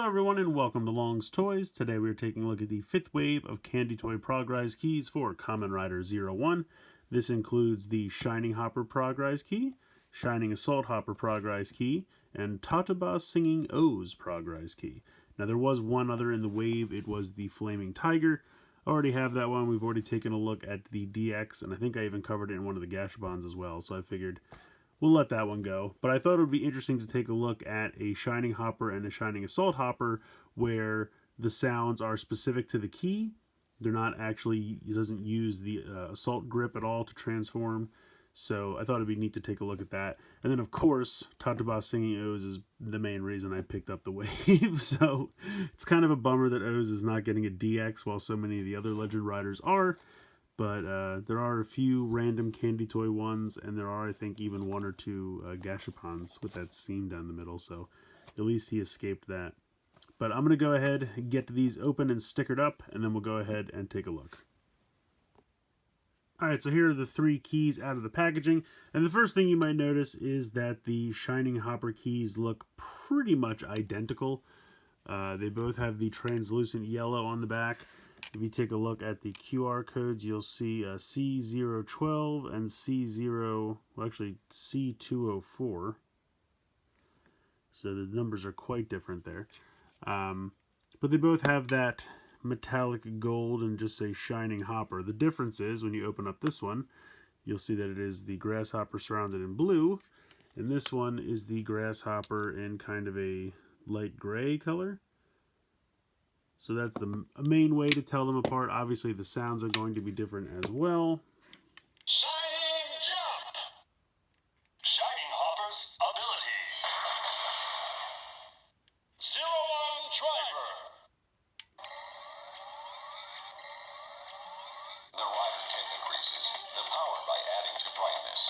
everyone, and welcome to Long's Toys. Today we are taking a look at the 5th wave of Candy Toy Progrise keys for Kamen Rider 01. This includes the Shining Hopper Progrise key, Shining Assault Hopper Progrise key, and Tataba Singing O's Progrise key. Now there was one other in the wave, it was the Flaming Tiger. I already have that one. We've already taken a look at the DX, and I think I even covered it in one of the Gashapons as well, so I figured we'll let that one go. But I thought it would be interesting to take a look at a Shining Hopper and a Shining Assault Hopper where the sounds are specific to the key. They're not actually, it doesn't use the Assault grip at all to transform. So I thought it'd be neat to take a look at that. And then of course, Tataba Singing O's is the main reason I picked up the wave. So it's kind of a bummer that O's is not getting a DX while so many of the other Legend Riders are. But there are a few random Candy Toy ones, and there are, I think, even one or two Gashapons with that seam down the middle, so at least he escaped that. But I'm going to go ahead and get these open and stickered up, and then we'll go ahead and take a look. Alright, so here are the 3 keys out of the packaging, and the first thing you might notice is that the Shining Hopper keys look pretty much identical. They both have the translucent yellow on the back. If you take a look at the QR codes, you'll see C012 and C204. So the numbers are quite different there. But they both have that metallic gold and just say Shining Hopper. The difference is when you open up this one, you'll see that it is the grasshopper surrounded in blue, and this one is the grasshopper in kind of a light gray color. So that's the main way to tell them apart. Obviously, the sounds are going to be different as well. Shining Jump! Shining Hopper's ability. 01 Driver. The rider tip increases the power by adding to brightness.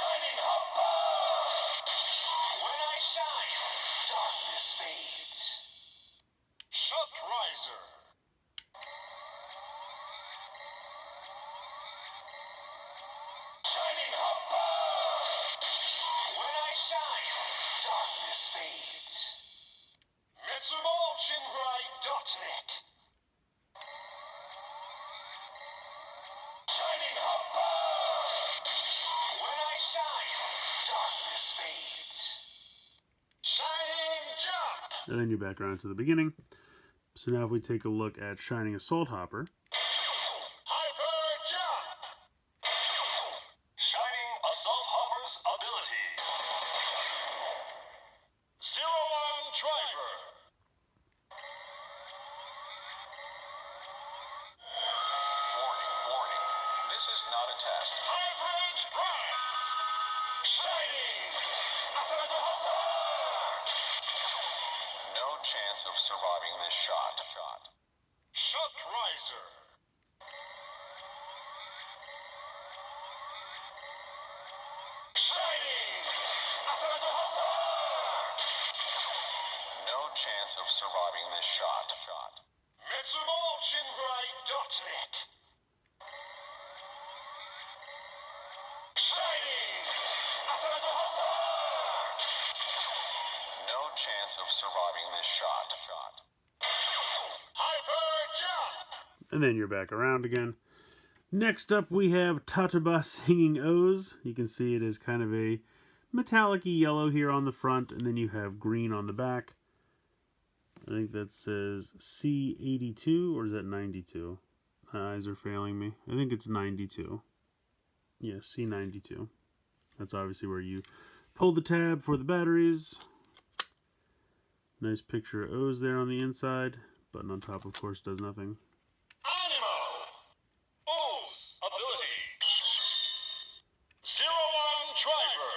Shining Hopper! When I shine, darkness fades. Shock Riser. Shining Hopper. When I shine, darkness fades. Mitsumo.net. Shining Hopper. When I shine, darkness fades. Shining Jump. And then you're back around to the beginning. So now if we take a look at Shining Assault Hopper. Hyper Jump. Shining Assault Hopper's ability. 01 Driver. Warning. This is not a test. Hyper Prime. Shining. No chance of surviving this shot. Shock Riser. Shining. No chance of surviving this shot. Mitsumo.net. Shining. No chance of surviving this shot. Hyper Jump. And then you're back around again. Next up we have Tataba Singing O's. You can see it is kind of a metallic-y yellow here on the front, and then you have green on the back. I think that says C82, or is that 92? My eyes are failing me. I think it's 92. Yeah, C92. That's obviously where you pull the tab for the batteries. Nice picture of O's there on the inside. Button on top, of course, does nothing. Animo. O's ability. 01 Driver.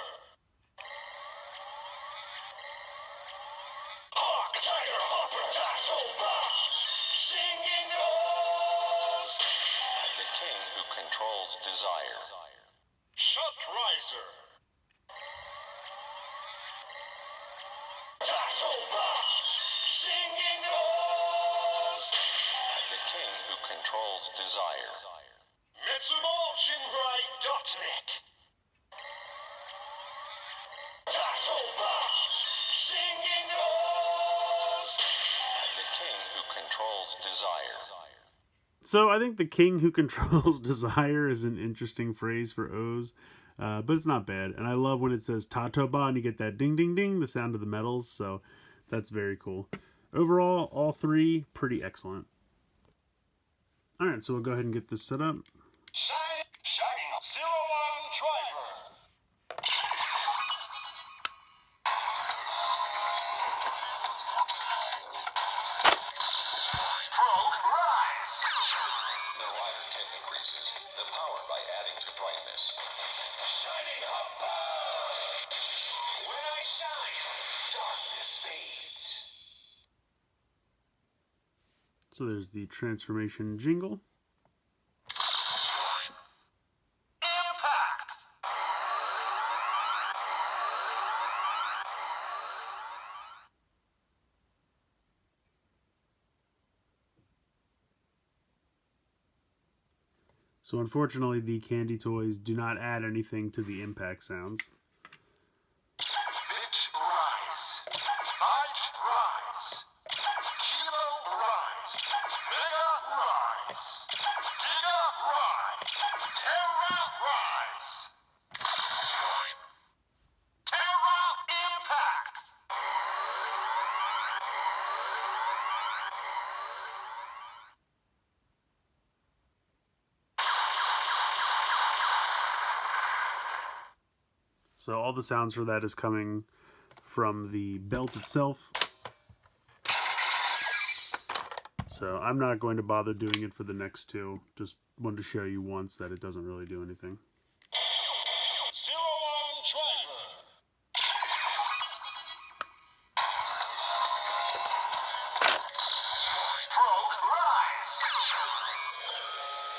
Hawk Tiger Hopper Tataba. Singing O's. The king who controls desire. Shock Riser. Tataba. Singing O's. The king king who controls desire. So I think the king who controls desire is an interesting phrase for O's, but it's not bad. And I love when it says Tatoba and you get that ding ding ding, the sound of the metals. So that's very cool. Overall, all three pretty excellent. All right, so we'll go ahead and get this set up. Shining 01 driver. Progrise. The rider tank increases the power by adding to brightness. Shining above. When I shine, darkness fades. So there's the transformation jingle. Impact. So unfortunately, the candy toys do not add anything to the impact sounds. Big rise. Might rise. Kilo rise. Mega rise. Giga rise. Terra rise. Terra impact. So all the sounds for that is coming from the belt itself. So I'm not going to bother doing it for the next two. Just wanted to show you once that it doesn't really do anything. 01 driver. Progrise.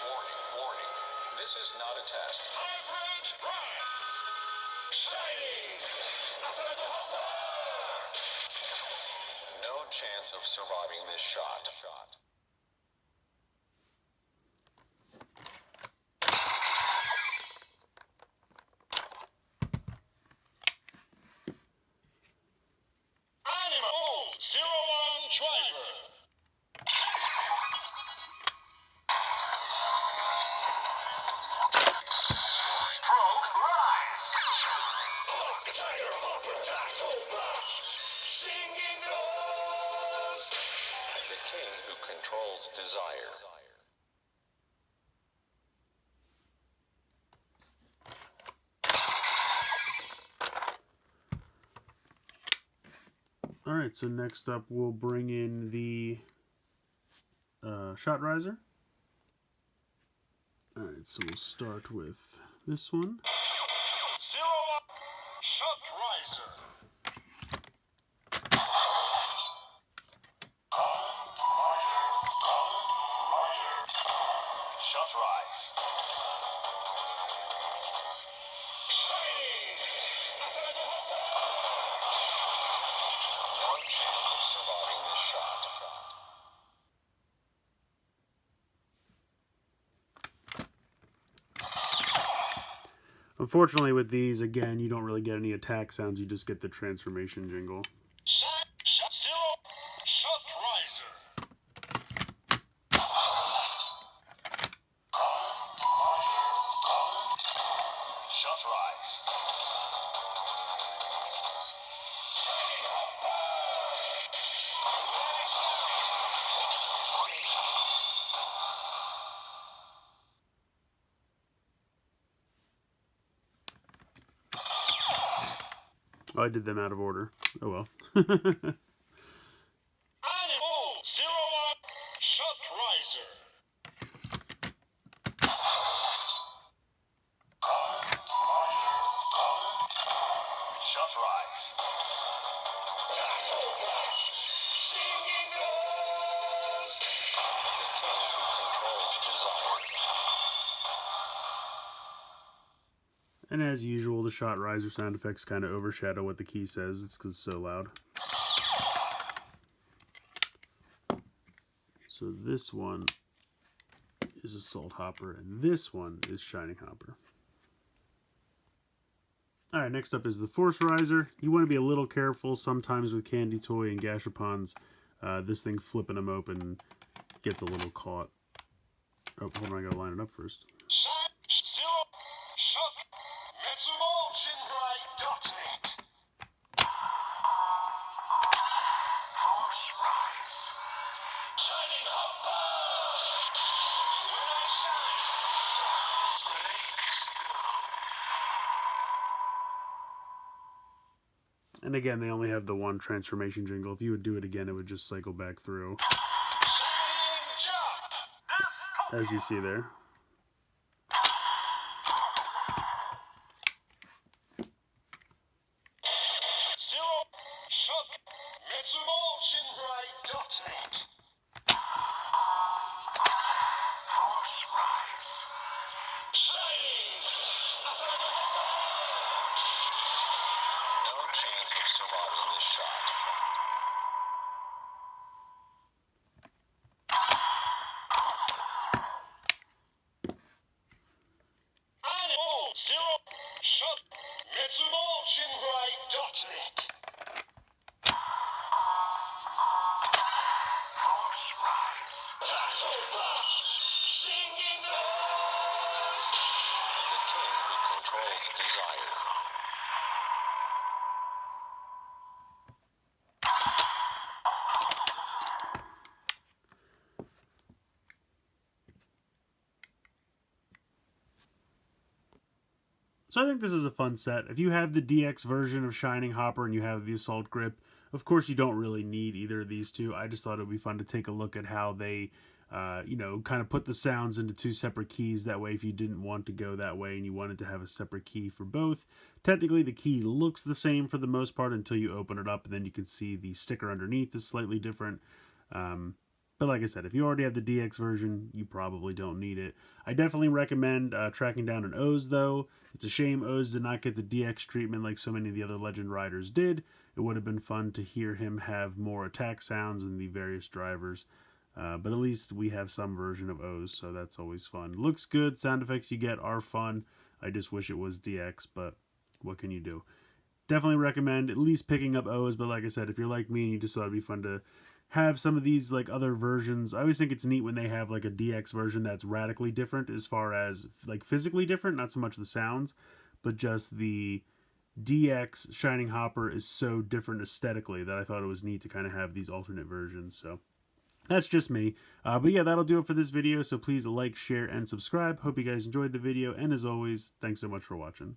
Warning, warning. This is not a test. Hybrid Prime. Shining. No chance of surviving this shot. Animal 01 driver. Progrise. Tiger Hopper Tatoba. Singing goes. The king who controls desire. Alright, so next up we'll bring in the shot riser. Alright, so we'll start with this one. 01 shot riser. Shot rise. Shining. No chance of surviving this shot. Unfortunately with these, again, you don't really get any attack sounds, you just get the transformation jingle. Shot riser. Shot rise. Shining Oh, I did them out of order. Oh well. Animal 01 shot riser. Shot rise. Singing goes. The king who controls desire. And as usual, the shot riser sound effects kind of overshadow what the key says. It's because it's so loud. So this one is Assault Hopper, and this one is Shining Hopper. Alright, next up is the Force Riser. You want to be a little careful sometimes with Candy Toy and Gashapons. This thing flipping them open gets a little caught. Oh, hold on, I gotta line it up first. And again, they only have the one transformation jingle. If you would do it again, it would just cycle back through. As you see there. So I think this is a fun set. If you have the DX version of Shining Hopper and you have the Assault Grip, of course you don't really need either of these two. I just thought it would be fun to take a look at how they, kind of put the sounds into two separate keys. That way, if you didn't want to go that way and you wanted to have a separate key for both, technically the key looks the same for the most part until you open it up, and then you can see the sticker underneath is slightly different. But like I said, if you already have the DX version, you probably don't need it. I definitely recommend tracking down an O's, though. It's a shame O's did not get the DX treatment like so many of the other Legend Riders did. It would have been fun to hear him have more attack sounds in the various drivers. But at least we have some version of O's, so that's always fun. Looks good. Sound effects you get are fun. I just wish it was DX, but what can you do? Definitely recommend at least picking up O's, but like I said, if you're like me and you just thought it'd be fun to have some of these like other versions. I always think it's neat when they have like a DX version that's radically different as far as like physically different, not so much the sounds, but just the DX Shining Hopper is so different aesthetically that I thought it was neat to kind of have these alternate versions. So that's just me. But yeah, that'll do it for this video. So please like, share, and subscribe. Hope you guys enjoyed the video. And as always, thanks so much for watching.